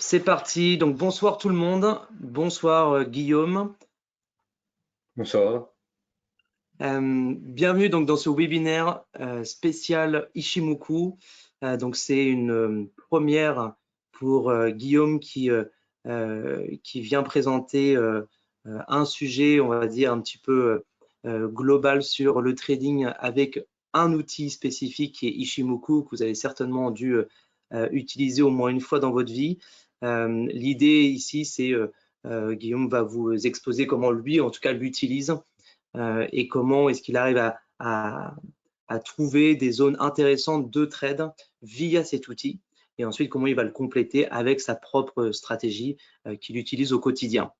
C'est parti. Donc bonsoir tout le monde. Bonsoir Guillaume. Bonsoir. Bienvenue donc dans ce webinaire spécial Ishimoku. Donc c'est une première pour Guillaume qui vient présenter un sujet, on va dire un petit peu global sur le trading avec un outil spécifique qui est Ishimoku que vous avez certainement dû utiliser au moins une fois dans votre vie. L'idée ici, c'est Guillaume va vous exposer comment lui, en tout cas, l'utilise et comment est-ce qu'il arrive à trouver des zones intéressantes de trade via cet outil et ensuite comment il va le compléter avec sa propre stratégie qu'il utilise au quotidien.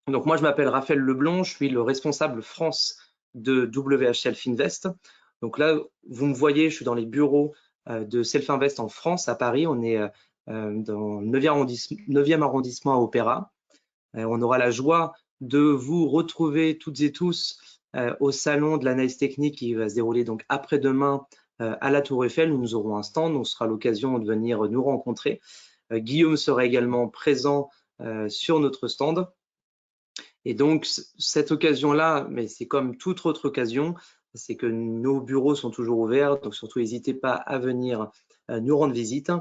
Donc moi, je m'appelle Raphaël Leblond, je suis le responsable France de WH Self-Invest. Donc là, vous me voyez, je suis dans les bureaux de Self-Invest en France, à Paris. On est dans le 9e arrondissement à Opéra. On aura la joie de vous retrouver toutes et tous au salon de l'analyse technique qui va se dérouler donc après-demain à la Tour Eiffel. Nous aurons un stand, on sera l'occasion de venir nous rencontrer. Guillaume sera également présent sur notre stand. Et donc, cette occasion-là, mais c'est comme toute autre occasion, c'est que nos bureaux sont toujours ouverts, donc surtout n'hésitez pas à venir nous rendre visite.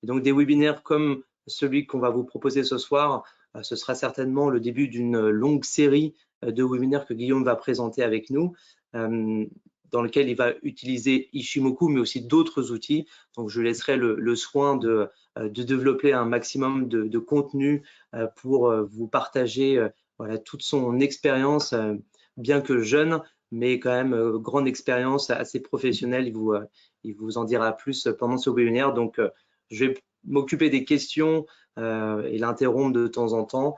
Et donc, des webinaires comme celui qu'on va vous proposer ce soir, ce sera certainement le début d'une longue série de webinaires que Guillaume va présenter avec nous, dans lequel il va utiliser Ishimoku, mais aussi d'autres outils. Donc, je laisserai le soin de développer un maximum de contenu pour vous partager voilà, toute son expérience, bien que jeune, mais quand même grande expérience, assez professionnelle. Il vous en dira plus pendant ce webinaire. Donc, je vais m'occuper des questions et l'interrompre de temps en temps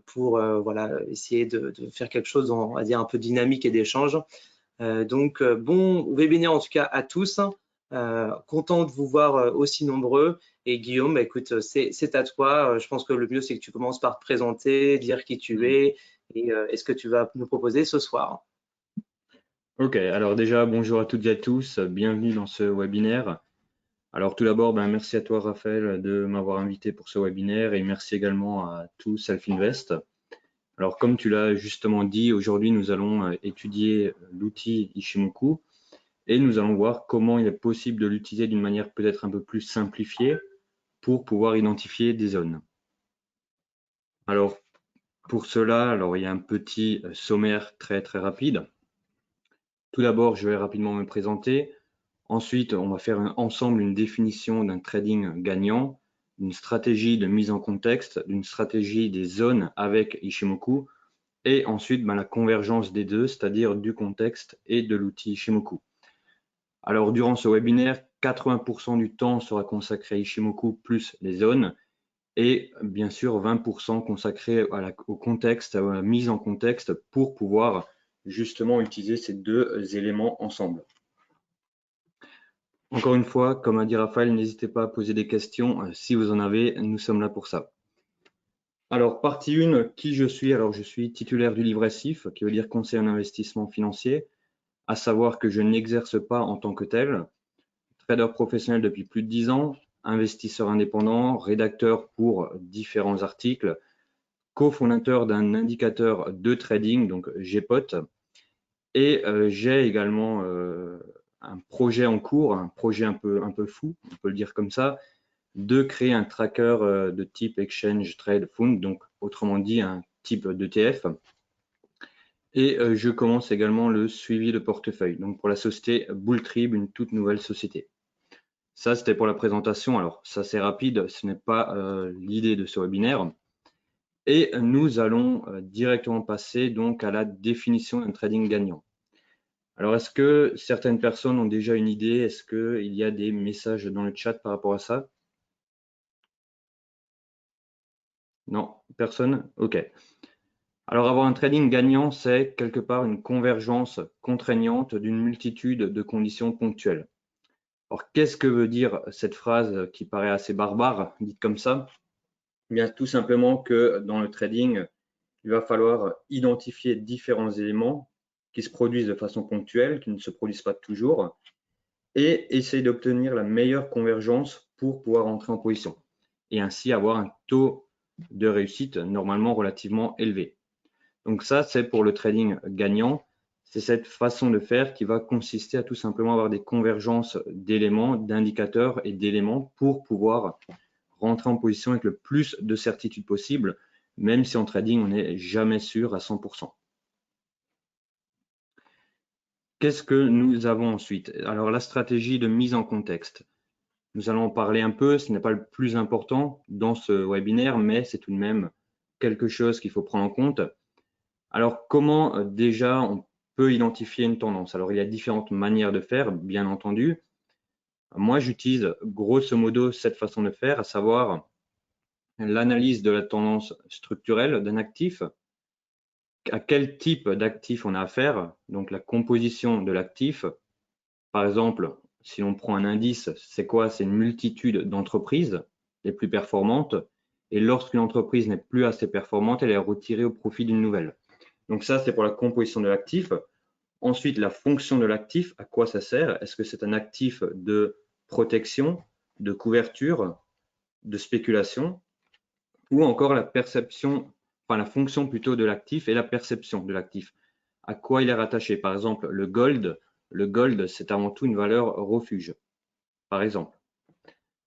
pour voilà, essayer de faire quelque chose, on va dire, un peu dynamique et d'échange. Donc, bon webinaire en tout cas à tous. Content de vous voir aussi nombreux. Et Guillaume, bah, écoute, c'est à toi. Je pense que le mieux, c'est que tu commences par te présenter, dire qui tu es et ce que tu vas nous proposer ce soir. Ok, alors déjà, bonjour à toutes et à tous, bienvenue dans ce webinaire. Alors tout d'abord, merci à toi Raphaël de m'avoir invité pour ce webinaire et merci également à tout Self-Invest. Alors comme tu l'as justement dit, aujourd'hui nous allons étudier l'outil Ishimoku et nous allons voir comment il est possible de l'utiliser d'une manière peut-être un peu plus simplifiée pour pouvoir identifier des zones. Alors pour cela, il y a un petit sommaire très rapide. Tout d'abord, je vais rapidement me présenter. Ensuite, on va faire ensemble une définition d'un trading gagnant, une stratégie de mise en contexte, d'une stratégie des zones avec Ishimoku, et ensuite la convergence des deux, c'est-à-dire du contexte et de l'outil Ishimoku. Alors, durant ce webinaire, 80% du temps sera consacré à Ishimoku plus les zones, et bien sûr 20% consacré au contexte, à la mise en contexte pour pouvoir justement utiliser ces deux éléments ensemble. Encore une fois, comme a dit Raphaël, n'hésitez pas à poser des questions. Si vous en avez, nous sommes là pour ça. Alors, partie 1, qui je suis? Alors, je suis titulaire du livret SIF, qui veut dire conseiller en investissement financier, à savoir que je n'exerce pas en tant que tel. Trader professionnel depuis plus de 10 ans, investisseur indépendant, rédacteur pour différents articles, cofondateur d'un indicateur de trading, donc GPOT, et j'ai également un projet en cours, un projet un peu fou, on peut le dire comme ça, de créer un tracker de type Exchange Trade Fund, donc autrement dit un type d'ETF. Et je commence également le suivi de portefeuille, donc pour la société Bulltrib, une toute nouvelle société. Ça, c'était pour la présentation. Alors, ça c'est rapide, ce n'est pas l'idée de ce webinaire. Et nous allons directement passer donc à la définition d'un trading gagnant. Alors, est-ce que certaines personnes ont déjà une idée? Est-ce qu'il y a des messages dans le chat par rapport à ça? Non, personne? Ok. Alors, avoir un trading gagnant, c'est quelque part une convergence contraignante d'une multitude de conditions ponctuelles. Alors, qu'est-ce que veut dire cette phrase qui paraît assez barbare, dite comme ça? Eh bien, tout simplement que dans le trading, il va falloir identifier différents éléments qui se produisent de façon ponctuelle, qui ne se produisent pas toujours, et essayer d'obtenir la meilleure convergence pour pouvoir entrer en position. et ainsi avoir un taux de réussite normalement relativement élevé. Donc ça, c'est pour le trading gagnant. C'est cette façon de faire qui va consister à tout simplement avoir des convergences d'éléments, d'indicateurs et d'éléments pour pouvoir rentrer en position avec le plus de certitude possible, même si en trading, on n'est jamais sûr à 100%. Qu'est-ce que nous avons ensuite? Alors, la stratégie de mise en contexte. Nous allons en parler un peu, ce n'est pas le plus important dans ce webinaire, mais c'est tout de même quelque chose qu'il faut prendre en compte. Alors, comment déjà on peut identifier une tendance? Alors, il y a différentes manières de faire, bien entendu. Moi, j'utilise grosso modo cette façon de faire, à savoir l'analyse de la tendance structurelle d'un actif, à quel type d'actif on a affaire, donc la composition de l'actif. Par exemple, si on prend un indice, c'est quoi? C'est une multitude d'entreprises les plus performantes. Et lorsqu'une entreprise n'est plus assez performante, elle est retirée au profit d'une nouvelle. Donc ça, c'est pour la composition de l'actif. Ensuite, la fonction de l'actif, à quoi ça sert? Est-ce que c'est un actif de protection, de couverture, de spéculation, ou encore la perception, enfin la fonction plutôt de l'actif et la perception de l'actif. À quoi il est rattaché? Par exemple, le gold, c'est avant tout une valeur refuge, par exemple.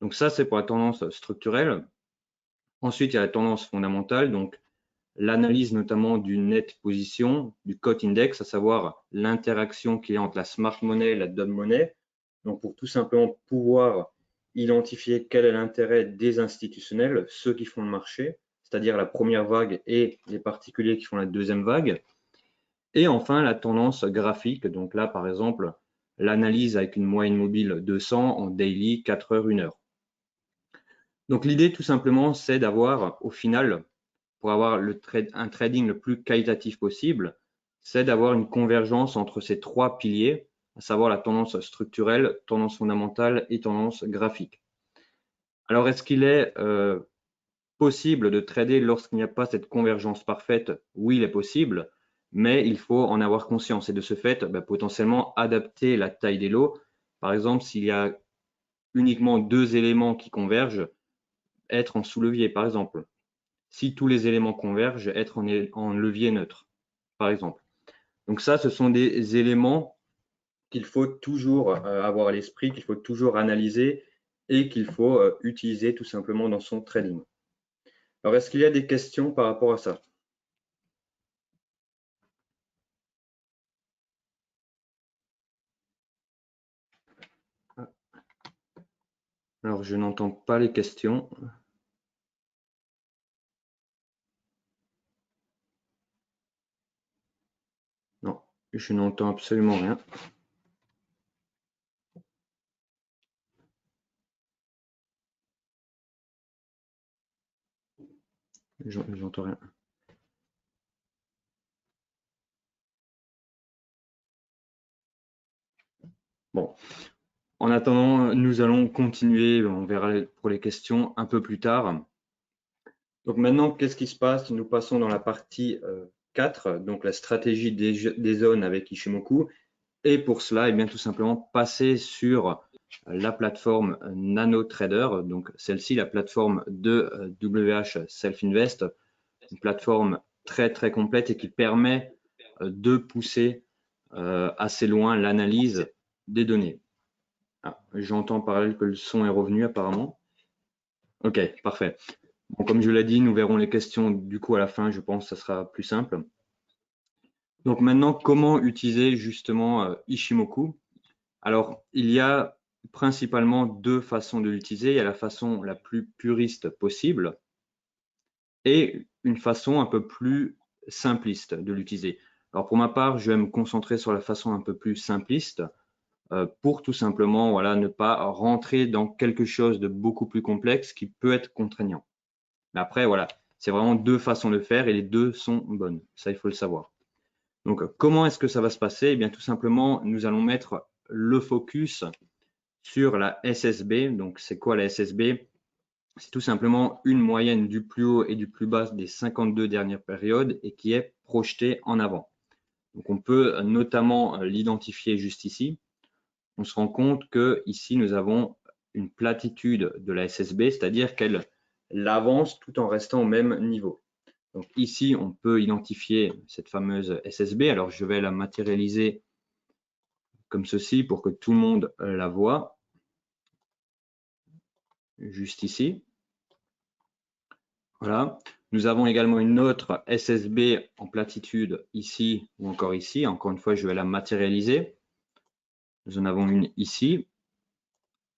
Donc ça, c'est pour la tendance structurelle. Ensuite, il y a la tendance fondamentale, donc l'analyse notamment du net position, du cote index, à savoir l'interaction qu'il y a entre la smart money et la dumb money. Donc pour tout simplement pouvoir identifier quel est l'intérêt des institutionnels, ceux qui font le marché, c'est-à-dire la première vague et les particuliers qui font la deuxième vague. Et enfin, la tendance graphique. Donc là, par exemple, l'analyse avec une moyenne mobile 200 en daily, 4 heures, 1 heure. Donc l'idée, tout simplement, c'est d'avoir, au final, pour avoir un trading le plus qualitatif possible, c'est d'avoir une convergence entre ces trois piliers, à savoir la tendance structurelle, tendance fondamentale et tendance graphique. Alors, est-ce qu'il est possible de trader lorsqu'il n'y a pas cette convergence parfaite? Oui, il est possible, mais il faut en avoir conscience et de ce fait, potentiellement adapter la taille des lots. Par exemple, s'il y a uniquement 2 éléments qui convergent, être en sous-levier, par exemple. Si tous les éléments convergent, être en levier neutre, par exemple. Donc ça, ce sont des éléments qu'il faut toujours avoir à l'esprit, qu'il faut toujours analyser et qu'il faut utiliser tout simplement dans son trading. Alors, est-ce qu'il y a des questions par rapport à ça? Alors, je n'entends pas les questions. Non, je n'entends absolument rien. J'entends rien. Bon, en attendant, nous allons continuer. On verra pour les questions un peu plus tard. Donc maintenant, qu'est-ce qui se passe? Nous passons dans la partie 4, donc la stratégie des zones avec Ishimoku. Et pour cela, bien, tout simplement passer sur la plateforme NanoTrader, donc celle-ci, la plateforme de WH Self Invest, une plateforme très très complète et qui permet de pousser assez loin l'analyse des données. Ah, j'entends parler que le son est revenu apparemment. Ok, parfait. Bon, comme je l'ai dit, nous verrons les questions du coup à la fin, je pense que ça sera plus simple. Donc maintenant, comment utiliser justement Ishimoku? Alors, il y a principalement deux façons de l'utiliser. Il y a la façon la plus puriste possible et une façon un peu plus simpliste de l'utiliser. Alors, pour ma part, je vais me concentrer sur la façon un peu plus simpliste pour tout simplement voilà, ne pas rentrer dans quelque chose de beaucoup plus complexe qui peut être contraignant. Mais après, voilà, c'est vraiment deux façons de faire et les deux sont bonnes. Ça, il faut le savoir. Donc, comment est-ce que ça va se passer? Eh bien, tout simplement, nous allons mettre le focus sur la SSB. Donc, c'est quoi la SSB? C'est tout simplement une moyenne du plus haut et du plus bas des 52 dernières périodes et qui est projetée en avant. Donc, on peut notamment l'identifier juste ici. On se rend compte que ici, nous avons une platitude de la SSB, c'est-à-dire qu'elle l'avance tout en restant au même niveau. Donc ici, on peut identifier cette fameuse SSB. Alors, je vais la matérialiser comme ceci pour que tout le monde la voit. Juste ici. Voilà. Nous avons également une autre SSB en platitude ici ou encore ici. Encore une fois, je vais la matérialiser. Nous en avons une ici.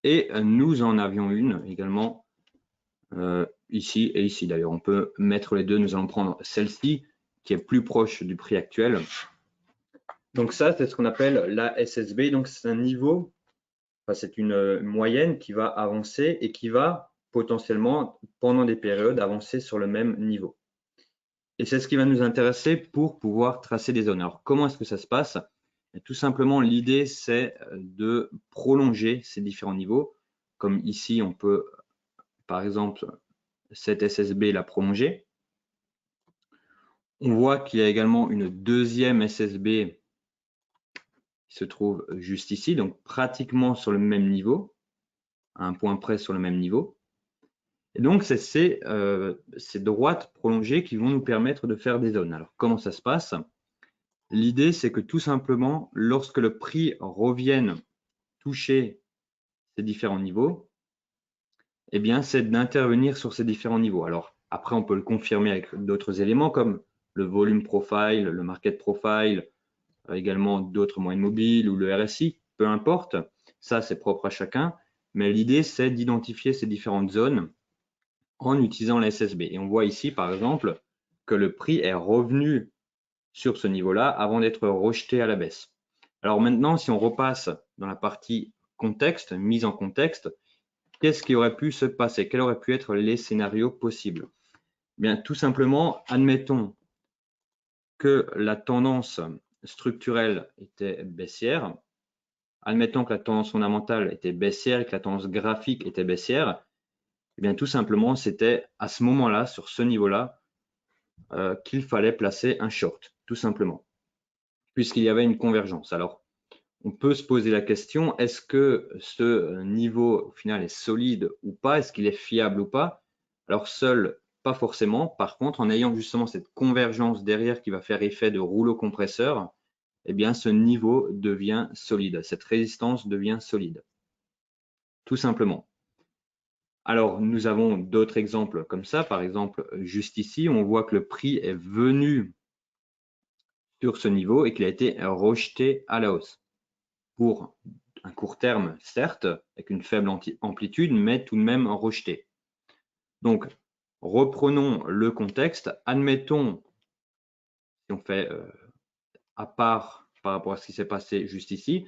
Et nous en avions une également ici et ici. D'ailleurs, on peut mettre les deux. Nous allons prendre celle-ci qui est plus proche du prix actuel. Donc ça, c'est ce qu'on appelle la SSB. Donc c'est un niveau, enfin, c'est une moyenne qui va avancer et qui va potentiellement, pendant des périodes, avancer sur le même niveau. Et c'est ce qui va nous intéresser pour pouvoir tracer des zones. Alors, comment est-ce que ça se passe? Et tout simplement, l'idée, c'est de prolonger ces différents niveaux. Comme ici, on peut, par exemple, cette SSB la prolonger. On voit qu'il y a également une deuxième SSB qui se trouve juste ici, donc pratiquement sur le même niveau, à un point près sur le même niveau. Et donc, c'est ces droites prolongées qui vont nous permettre de faire des zones. Alors, comment ça se passe? L'idée, c'est que tout simplement, lorsque le prix revienne toucher ces différents niveaux, eh bien, c'est d'intervenir sur ces différents niveaux. Alors, après, on peut le confirmer avec d'autres éléments comme le volume profile, le market profile, également d'autres moyennes mobiles ou le RSI, peu importe. Ça, c'est propre à chacun. Mais l'idée, c'est d'identifier ces différentes zones en utilisant la SSB. Et on voit ici, par exemple, que le prix est revenu sur ce niveau-là avant d'être rejeté à la baisse. Alors maintenant, si on repasse dans la partie contexte, mise en contexte, qu'est-ce qui aurait pu se passer? Quels auraient pu être les scénarios possibles? Bien, tout simplement, admettons que la tendance structurelle était baissière, admettons que la tendance fondamentale était baissière et que la tendance graphique était baissière, eh bien tout simplement, c'était à ce moment-là, sur ce niveau-là, qu'il fallait placer un short, tout simplement, puisqu'il y avait une convergence. Alors, on peut se poser la question, est-ce que ce niveau au final est solide ou pas? Est-ce qu'il est fiable ou pas? Alors, seul, pas forcément. Par contre, en ayant justement cette convergence derrière qui va faire effet de rouleau compresseur, eh bien, ce niveau devient solide. Cette résistance devient solide. Tout simplement. Alors, nous avons d'autres exemples comme ça. Par exemple, juste ici, on voit que le prix est venu sur ce niveau et qu'il a été rejeté à la hausse. Pour un court terme, certes, avec une faible amplitude, mais tout de même rejeté. Donc, reprenons le contexte. Admettons, si on fait à part par rapport à ce qui s'est passé juste ici,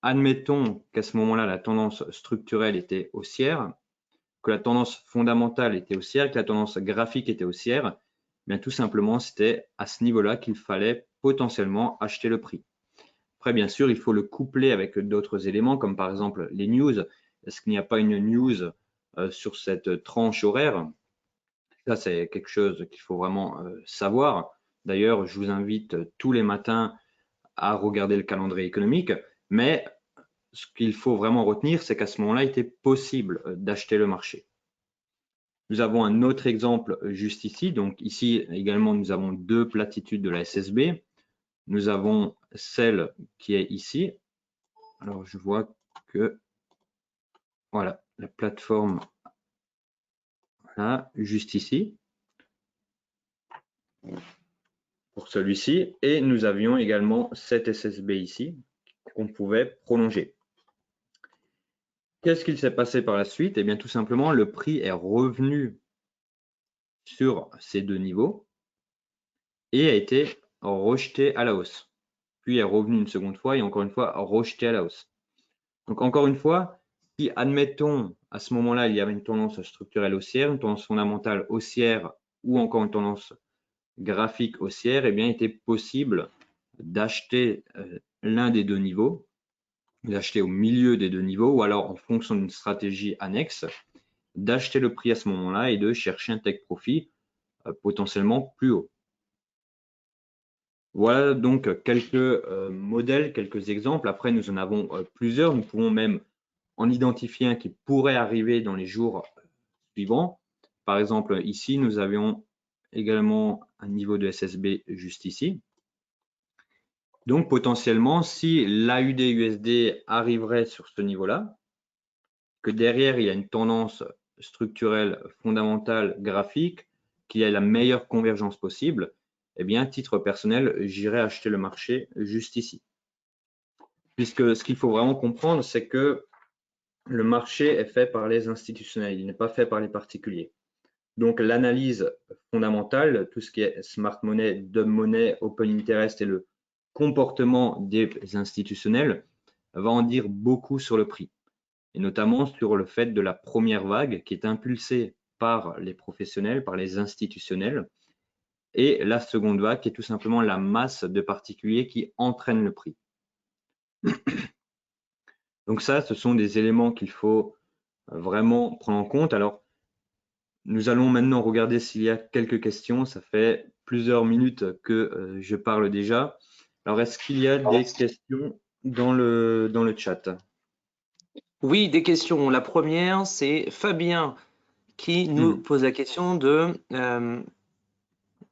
admettons qu'à ce moment-là, la tendance structurelle était haussière, que la tendance fondamentale était haussière, que la tendance graphique était haussière. Bien, tout simplement, c'était à ce niveau-là qu'il fallait potentiellement acheter le prix. Après, bien sûr, il faut le coupler avec d'autres éléments, comme par exemple les news. Est-ce qu'il n'y a pas une news sur cette tranche horaire? Ça, c'est quelque chose qu'il faut vraiment savoir. D'ailleurs, je vous invite tous les matins à regarder le calendrier économique. Mais ce qu'il faut vraiment retenir, c'est qu'à ce moment-là, il était possible d'acheter le marché. Nous avons un autre exemple juste ici. Donc ici également, nous avons deux platitudes de la SSB. Nous avons celle qui est ici. Alors, je vois que, voilà, la plateforme, là, juste ici, pour celui-ci. Et nous avions également cette SSB ici, qu'on pouvait prolonger. Qu'est-ce qu'il s'est passé par la suite? Eh bien, tout simplement, le prix est revenu sur ces deux niveaux et a été rejeté à la hausse. Puis est revenu une seconde fois et encore une fois rejeté à la hausse. Donc, encore une fois, si, admettons, à ce moment-là, il y avait une tendance structurelle haussière, une tendance fondamentale haussière ou encore une tendance graphique haussière, eh bien, il était possible d'acheter l'un des deux niveaux, d'acheter au milieu des deux niveaux ou alors en fonction d'une stratégie annexe, d'acheter le prix à ce moment-là et de chercher un take profit potentiellement plus haut. Voilà donc quelques modèles, quelques exemples. Après, nous en avons plusieurs. Nous pouvons même en identifier un qui pourrait arriver dans les jours suivants. par exemple, ici, nous avions également un niveau de SSB juste ici. Donc, potentiellement, si l'AUD-USD arriverait sur ce niveau-là, que derrière, il y a une tendance structurelle fondamentale graphique, qu'il y a la meilleure convergence possible, eh bien, à titre personnel, j'irai acheter le marché juste ici. Puisque ce qu'il faut vraiment comprendre, c'est que le marché est fait par les institutionnels, il n'est pas fait par les particuliers. Donc, l'analyse fondamentale, tout ce qui est smart money, dumb money, open interest et le comportement des institutionnels va en dire beaucoup sur le prix, et notamment sur le fait de la première vague qui est impulsée par les professionnels, par les institutionnels, et la seconde vague qui est tout simplement la masse de particuliers qui entraîne le prix. Donc ça, ce sont des éléments qu'il faut vraiment prendre en compte. Alors, nous allons maintenant regarder s'il y a quelques questions. Ça fait plusieurs minutes que je parle déjà. Alors, est-ce qu'il y a des questions dans le chat? Oui, des questions. La première, c'est Fabien qui nous pose la question de...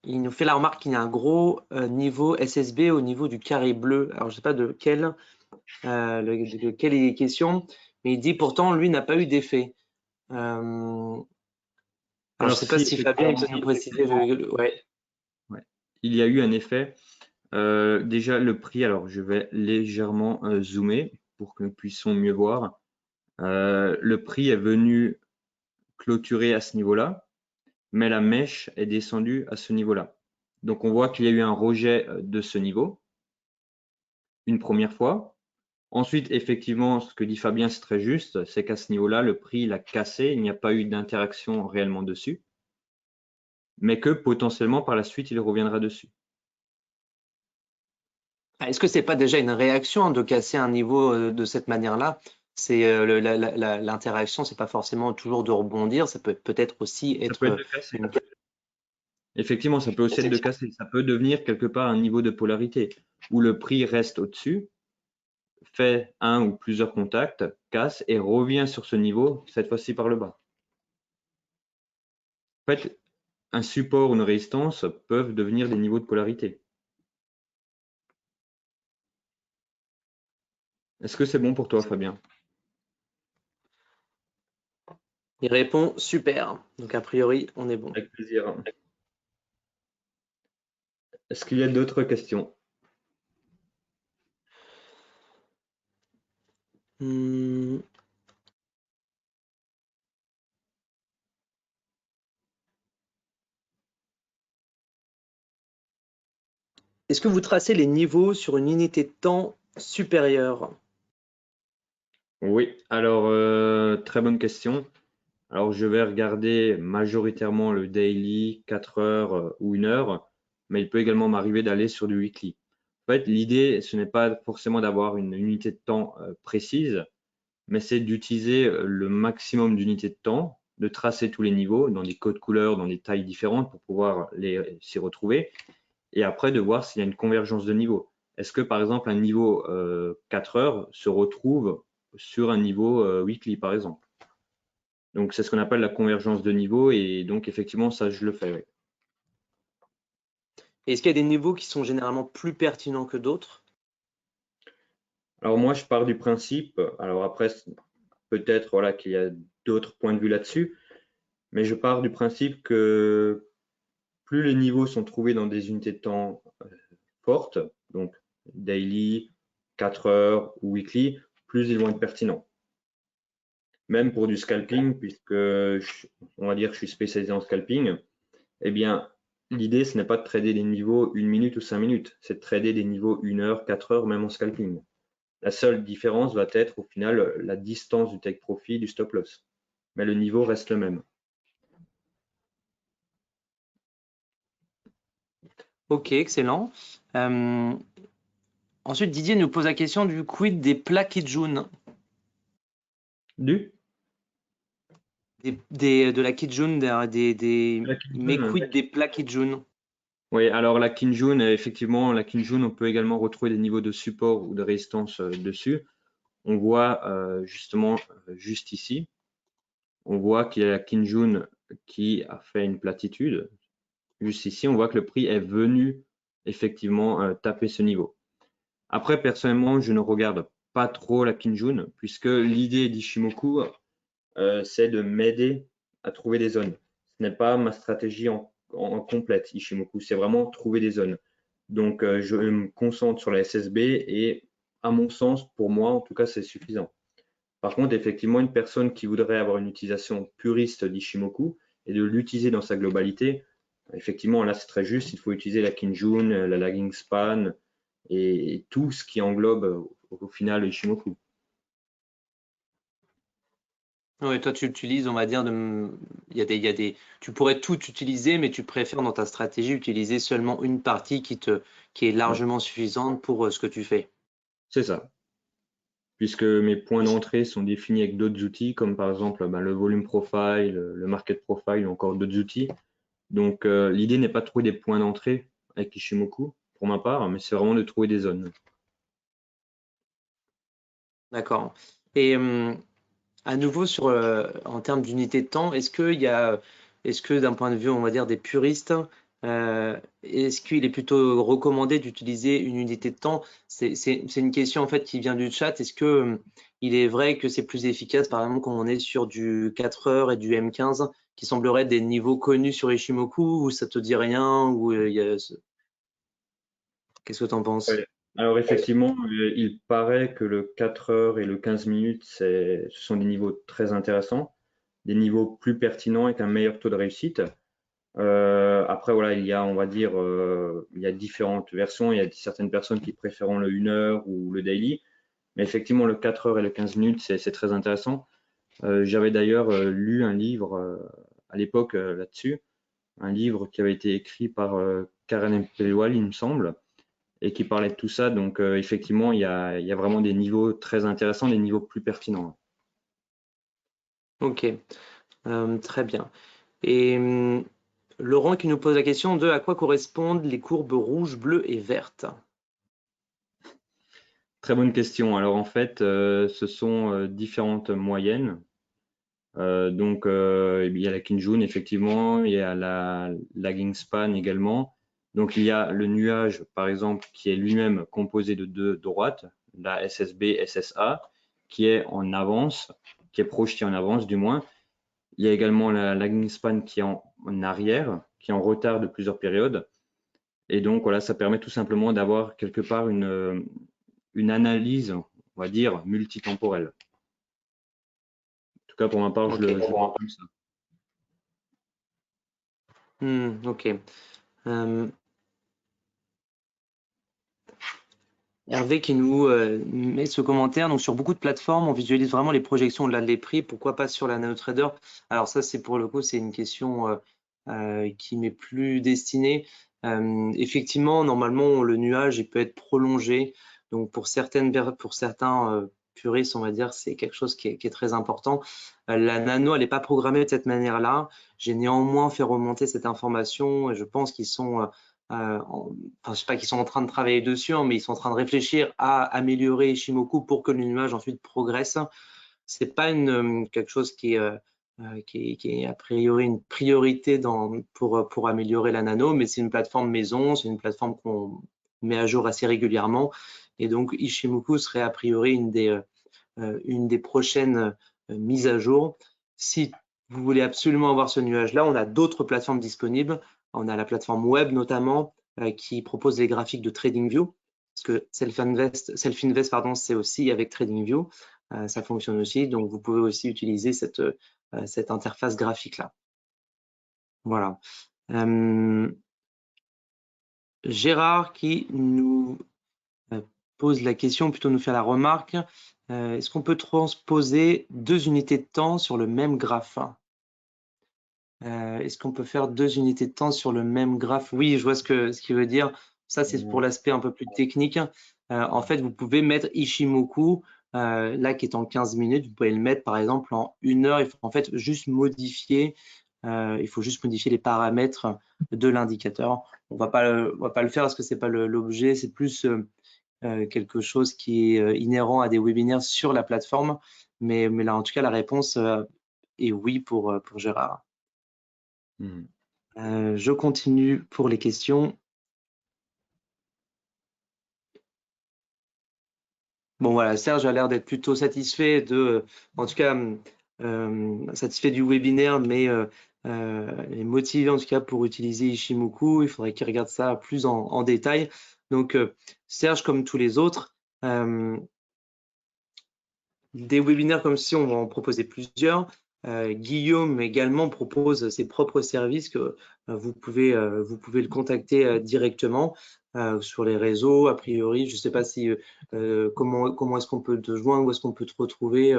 il nous fait la remarque qu'il y a un gros niveau SSB au niveau du carré bleu. Alors, je ne sais pas de quel il est question, mais il dit pourtant, lui n'a pas eu d'effet. Alors, je ne sais pas si Fabien peut nous préciser. Ouais. Ouais. Il y a eu un effet. Déjà, le prix, alors je vais légèrement zoomer pour que nous puissions mieux voir. Le prix est venu clôturer à ce niveau-là, mais la mèche est descendue à ce niveau-là. Donc, on voit qu'il y a eu un rejet de ce niveau une première fois. Ensuite, effectivement, ce que dit Fabien, c'est très juste, c'est qu'à ce niveau-là, le prix l'a cassé, il n'y a pas eu d'interaction réellement dessus, mais que potentiellement, par la suite, il reviendra dessus. Est-ce que c'est pas déjà une réaction de casser un niveau de cette manière-là? C'est l'interaction, c'est pas forcément toujours de rebondir, ça peut peut-être aussi Ça peut être être de casser. une... Effectivement, ça peut aussi être de casser. Ça peut devenir quelque part un niveau de polarité où le prix reste au-dessus, fait un ou plusieurs contacts, casse et revient sur ce niveau, cette fois-ci par le bas. En fait, un support ou une résistance peuvent devenir des niveaux de polarité. Est-ce que c'est bon pour toi, Fabien? Il répond super. Donc a priori, on est bon. Avec plaisir. Est-ce qu'il y a d'autres questions? Est-ce que vous tracez les niveaux sur une unité de temps supérieure? Oui, alors très bonne question. Alors je vais regarder majoritairement le daily, 4 heures ou 1 heure, mais il peut également m'arriver d'aller sur du weekly. En fait, l'idée, ce n'est pas forcément d'avoir une unité de temps précise, mais c'est d'utiliser le maximum d'unités de temps, de tracer tous les niveaux dans des codes couleurs, dans des tailles différentes pour pouvoir s'y retrouver, et après de voir s'il y a une convergence de niveau. Est-ce que par exemple un niveau 4 heures se retrouve sur un niveau weekly par exemple? Donc c'est ce qu'on appelle la convergence de niveau, et donc effectivement ça je le fais. Oui. Est-ce qu'il y a des niveaux qui sont généralement plus pertinents que d'autres? Alors moi je pars du principe, alors après peut-être voilà qu'il y a d'autres points de vue là-dessus, mais je pars du principe que plus les niveaux sont trouvés dans des unités de temps fortes, donc daily, 4 heures ou weekly, plus ils vont être pertinents. Même pour du scalping, puisque on va dire que je suis spécialisé en scalping, eh bien, l'idée, ce n'est pas de trader des niveaux 1 minute ou 5 minutes, c'est de trader des niveaux 1 heure, 4 heures, même en scalping. La seule différence va être au final la distance du take profit, du stop loss. Mais le niveau reste le même. Ok, excellent. Ensuite, Didier nous pose la question du quid des plats Kijun. De la Kijun, mais quid des plats Kijun? Oui, alors la Kinjun, effectivement, la Kinjun, on peut également retrouver des niveaux de support ou de résistance dessus. On voit justement juste ici, on voit qu'il y a la Kinjun qui a fait une platitude. Juste ici, on voit que le prix est venu effectivement taper ce niveau. Après, personnellement, je ne regarde pas trop la Kinjun, puisque l'idée d'Ishimoku, c'est de m'aider à trouver des zones. Ce n'est pas ma stratégie en complète, Ishimoku, c'est vraiment trouver des zones. Donc, je me concentre sur la SSB et, à mon sens, pour moi, en tout cas, c'est suffisant. Par contre, effectivement, une personne qui voudrait avoir une utilisation puriste d'Ishimoku et de l'utiliser dans sa globalité, effectivement, là, c'est très juste. Il faut utiliser la Kinjun, la lagging span et tout ce qui englobe au final Ishimoku. Oui, toi, tu utilises, on va dire, il y a des, tu pourrais tout utiliser, mais tu préfères dans ta stratégie utiliser seulement une partie qui est Ouais, largement suffisante pour ce que tu fais. c'est ça. Puisque mes points d'entrée sont définis avec d'autres outils, comme par exemple le volume profile, le market profile ou encore d'autres outils. Donc, l'idée n'est pas de trouver des points d'entrée avec Ishimoku, pour ma part, mais c'est vraiment de trouver des zones. D'accord. Et à nouveau sur en termes d'unité de temps, est-ce que d'un point de vue, on va dire, des puristes, est-ce qu'il est plutôt recommandé d'utiliser une unité de temps? C'est une question en fait qui vient du chat. Est-ce que il est vrai que c'est plus efficace, par exemple, quand on est sur du 4 heures et du M15, qui semblerait des niveaux connus sur Ishimoku, ou ça te dit rien, ou qu'est-ce que tu en penses? Ouais. Alors effectivement, il paraît que le 4 heures et le 15 minutes, ce sont des niveaux très intéressants, des niveaux plus pertinents avec un meilleur taux de réussite. Après, voilà, il y a, on va dire, il y a différentes versions. Il y a certaines personnes qui préfèrent le 1 heure ou le daily. Mais effectivement, le 4 heures et le 15 minutes, c'est très intéressant. J'avais d'ailleurs lu un livre à l'époque là-dessus, un livre qui avait été écrit par Karen Pelwal, il me semble, et qui parlait de tout ça. Donc, effectivement, il y a vraiment des niveaux très intéressants, des niveaux plus pertinents. Ok, très bien. Et Laurent qui nous pose la question de à quoi correspondent les courbes rouges, bleues et vertes? Très bonne question. Alors, en fait, ce sont différentes moyennes. Donc, il y a la Kinjun, effectivement, il y a la lagging span également. Donc, il y a le nuage, par exemple, qui est lui-même composé de deux droites, la SSB, SSA, qui est en avance, qui est projetée en avance du moins. Il y a également la lagging span qui est en arrière, qui est en retard de plusieurs périodes. Et donc, voilà, ça permet tout simplement d'avoir quelque part une analyse, on va dire, multitemporelle. En tout cas, pour ma part, Ok. je le vois comme ça. Ok. Euh, Hervé qui nous met ce commentaire. Donc, sur beaucoup de plateformes, on visualise vraiment les projections au-delà des prix. Pourquoi pas sur la NanoTrader? Alors, ça, c'est pour le coup, c'est une question qui m'est plus destinée. Effectivement, normalement, le nuage, il peut être prolongé. Donc, pour certains puristes, on va dire, c'est quelque chose qui est très important. La nano, elle n'est pas programmée de cette manière-là. J'ai néanmoins fait remonter cette information et je pense qu'ils sont enfin, je sais pas qu'ils sont en train de travailler dessus, hein, mais ils sont en train de réfléchir à améliorer Ishimoku pour que le nuage ensuite progresse. C'est pas quelque chose qui est a priori une priorité pour améliorer la nano, mais c'est une plateforme maison, c'est une plateforme qu'on met à jour assez régulièrement. Et donc, Ishimoku serait a priori une des prochaines mises à jour. Si vous voulez absolument avoir ce nuage-là, on a d'autres plateformes disponibles. On a la plateforme web notamment qui propose des graphiques de TradingView, parce que Self-Invest, pardon, c'est aussi avec TradingView. Ça fonctionne aussi, donc vous pouvez aussi utiliser cette interface graphique-là. Voilà. Gérard qui nous pose la question, plutôt nous faire la remarque. Est-ce qu'on peut transposer deux unités de temps sur le même graphe? Est-ce qu'on peut faire deux unités de temps sur le même graphe? Oui, je vois ce qu'il veut dire. Ça, c'est pour l'aspect un peu plus technique. En fait, vous pouvez mettre Ishimoku, là qui est en 15 minutes, vous pouvez le mettre par exemple en 1 heure. Il faut en fait juste modifier, il faut juste modifier les paramètres de l'indicateur. On va pas le faire parce que c'est pas l'objet, c'est plus quelque chose qui est inhérent à des webinaires sur la plateforme. Mais là, en tout cas, la réponse est oui pour Gérard. Je continue pour les questions. Bon, voilà, Serge a l'air d'être plutôt satisfait en tout cas, satisfait du webinaire, mais est motivé en tout cas pour utiliser Ishimoku. Il faudrait qu'il regarde ça plus en détail. Donc, Serge, comme tous les autres, des webinaires comme ci, on va en proposer plusieurs. Guillaume également propose ses propres services que vous pouvez le contacter directement sur les réseaux. A priori, je ne sais pas si comment est-ce qu'on peut te joindre, où est-ce qu'on peut te retrouver.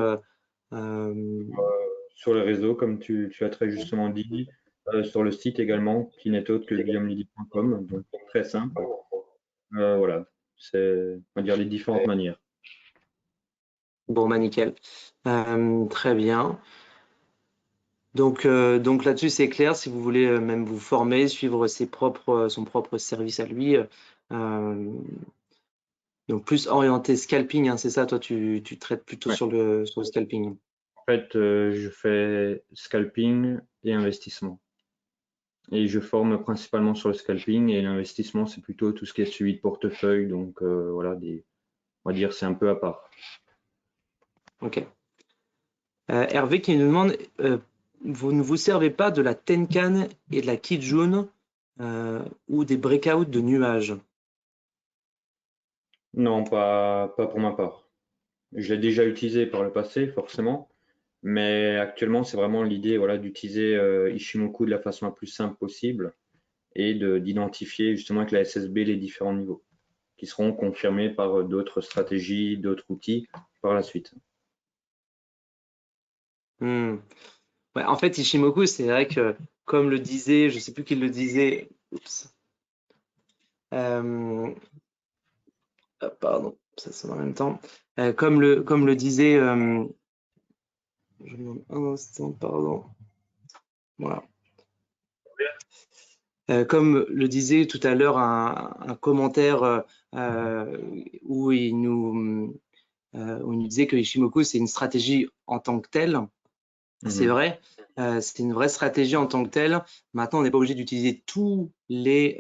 Sur les réseaux, comme tu as très justement dit, sur le site également, qui n'est autre que guillaumelidy.com, donc très simple. Voilà, c'est, on va dire, les différentes manières. Bon, bah nickel. Très bien. Donc là-dessus, c'est clair. Si vous voulez même vous former, suivre son propre service à lui, donc plus orienté scalping, hein, c'est ça, toi tu traites plutôt Ouais. sur le scalping. En fait, je fais scalping et investissement. Et je forme principalement sur le scalping et l'investissement, c'est plutôt tout ce qui est suivi de portefeuille. Donc voilà, on va dire c'est un peu à part. Ok. Hervé qui nous demande, vous ne vous servez pas de la Tenkan et de la Kijun ou des breakouts de nuages? Non, pas pour ma part. Je l'ai déjà utilisé par le passé, forcément. Mais actuellement, c'est vraiment l'idée voilà, d'utiliser Ishimoku de la façon la plus simple possible et d'identifier justement avec la SSB les différents niveaux qui seront confirmés par d'autres stratégies, d'autres outils par la suite. Hmm. Ouais, en fait, Ishimoku, c'est vrai que, comme le disait, je ne sais plus qui le disait, oups, pardon, ça sonne en même temps, comme le disait, je me demande un instant, pardon, voilà. Comme le disait tout à l'heure un commentaire où où il nous disait que Ishimoku, c'est une stratégie en tant que telle. C'est vrai, c'est une vraie stratégie en tant que telle. Maintenant, on n'est pas obligé d'utiliser tous les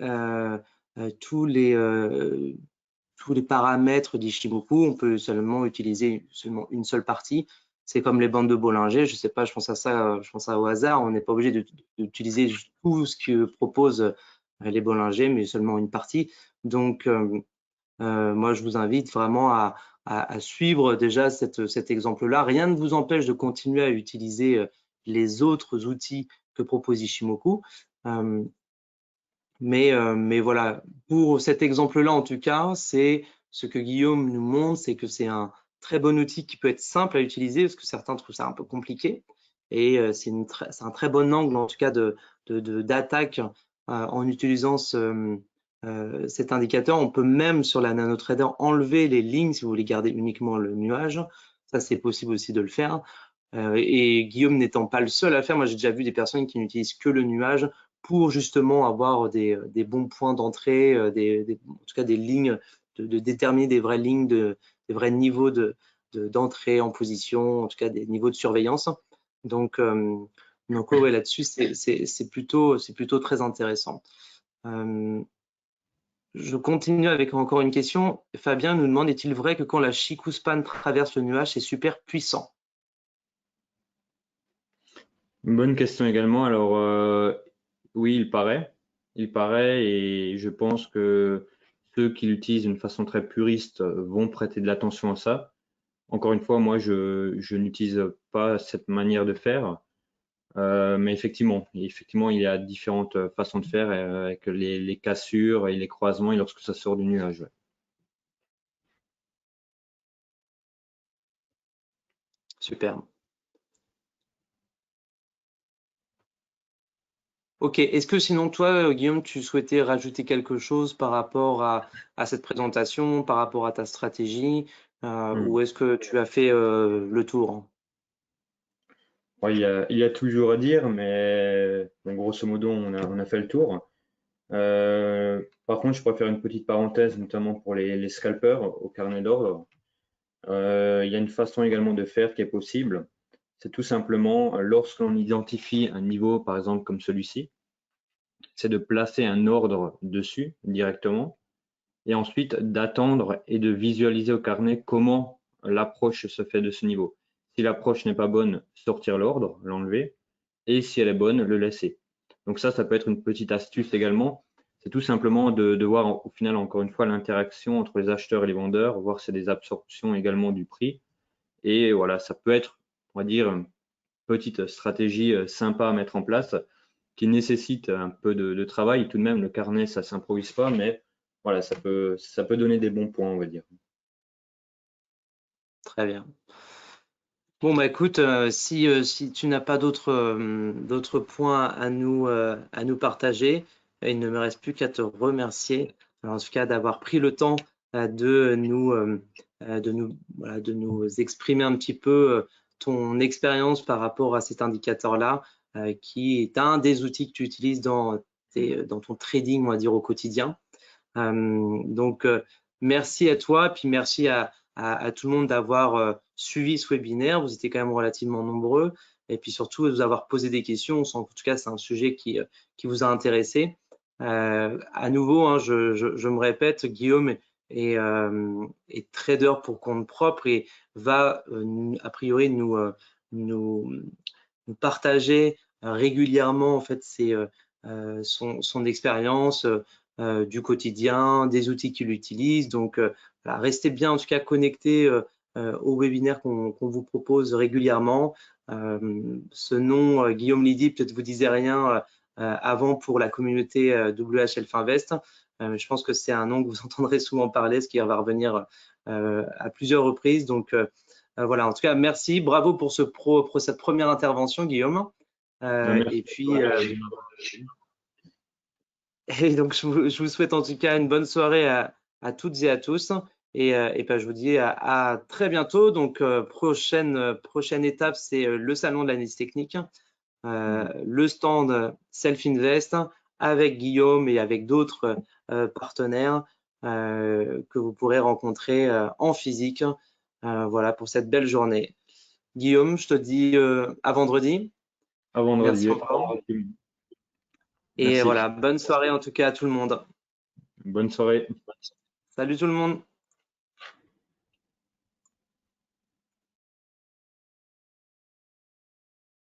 paramètres d'Ishimoku. On peut seulement utiliser seulement une seule partie. C'est comme les bandes de Bollinger. Je sais pas, je pense à ça, je pense à au hasard. On n'est pas obligé d'utiliser tout ce que proposent les Bollinger, mais seulement une partie. Donc, moi, je vous invite vraiment à suivre déjà cet exemple-là. Rien ne vous empêche de continuer à utiliser les autres outils que propose Ishimoku. Mais voilà, pour cet exemple-là, en tout cas, c'est ce que Guillaume nous montre, c'est que c'est un très bon outil qui peut être simple à utiliser, parce que certains trouvent ça un peu compliqué. Et c'est un très bon angle, en tout cas, d'attaque en utilisant cet indicateur. On peut même, sur la NanoTrader, enlever les lignes si vous voulez garder uniquement le nuage. Ça, c'est possible aussi de le faire. Et Guillaume n'étant pas le seul à le faire, moi j'ai déjà vu des personnes qui n'utilisent que le nuage pour justement avoir des bons points d'entrée, en tout cas des lignes, de déterminer des vraies lignes, des vrais niveaux d'entrée en position, en tout cas des niveaux de surveillance. Donc ouais, là-dessus, c'est plutôt très intéressant. Je continue avec encore une question. Fabien nous demande, est-il vrai que quand la Chikuspan traverse le nuage, c'est super puissant? Une bonne question également. Alors, oui, il paraît, et je pense que ceux qui l'utilisent d'une façon très puriste vont prêter de l'attention à ça. Encore une fois, moi, je n'utilise pas cette manière de faire, mais effectivement, il y a différentes façons de faire avec les cassures et les croisements et lorsque ça sort du nuage. Ouais. Super. Ok, est-ce que sinon toi, Guillaume, tu souhaitais rajouter quelque chose par rapport à cette présentation, par rapport à ta stratégie, ou est-ce que tu as fait le tour? Ouais, il y a toujours à dire, mais bon, grosso modo, on a fait le tour. Par contre, je pourrais faire une petite parenthèse, notamment pour les scalpers au carnet d'ordre. Il y a une façon également de faire qui est possible, c'est tout simplement lorsque l'on identifie un niveau, par exemple comme celui-ci, c'est de placer un ordre dessus directement et ensuite d'attendre et de visualiser au carnet comment l'approche se fait de ce niveau. Si l'approche n'est pas bonne, sortir l'ordre, l'enlever, et si elle est bonne, le laisser. Donc ça peut être une petite astuce également. C'est tout simplement de voir au final, encore une fois, l'interaction entre les acheteurs et les vendeurs, voir si c'est des absorptions également du prix. Et voilà, ça peut être, on va dire, une petite stratégie sympa à mettre en place qui nécessite un peu de travail. Tout de même, le carnet, ça s'improvise pas, mais voilà, ça peut donner des bons points, on va dire. Très bien. Bon, bah écoute, si tu n'as pas d'autres points à nous partager, il ne me reste plus qu'à te remercier, en tout cas d'avoir pris le temps voilà, de nous exprimer un petit peu ton expérience par rapport à cet indicateur-là, qui est un des outils que tu utilises dans ton trading, on va dire, au quotidien. Donc, merci à toi, puis merci à tout le monde d'avoir suivi ce webinaire. Vous étiez quand même relativement nombreux, et puis surtout de vous avoir posé des questions. En tout cas, c'est un sujet qui vous a intéressé. À nouveau, hein, je me répète, Guillaume est trader pour compte propre et va a priori nous partager régulièrement en fait son expérience du quotidien, des outils qu'il utilise. Donc, voilà, restez bien en tout cas connectés aux webinaires qu'on vous propose régulièrement. Ce nom, Guillaume Lydie, peut-être vous disait rien avant pour la communauté WHL Finvest. Je pense que c'est un nom que vous entendrez souvent parler, ce qui va revenir à plusieurs reprises. Donc, voilà, en tout cas, merci. Bravo pour cette première intervention, Guillaume. Merci Et à puis, toi de m'avoir reçu. et donc, je vous souhaite en tout cas une bonne soirée à toutes et à tous. Et ben, je vous dis à très bientôt. Donc, prochaine étape, c'est le salon de l'analyse technique, le stand Self-Invest avec Guillaume et avec d'autres partenaires que vous pourrez rencontrer en physique. Voilà pour cette belle journée. Guillaume, je te dis à vendredi. À vendredi. Merci encore. Et Merci. voilà, bonne soirée en tout cas à tout le monde. Bonne soirée. Salut tout le monde.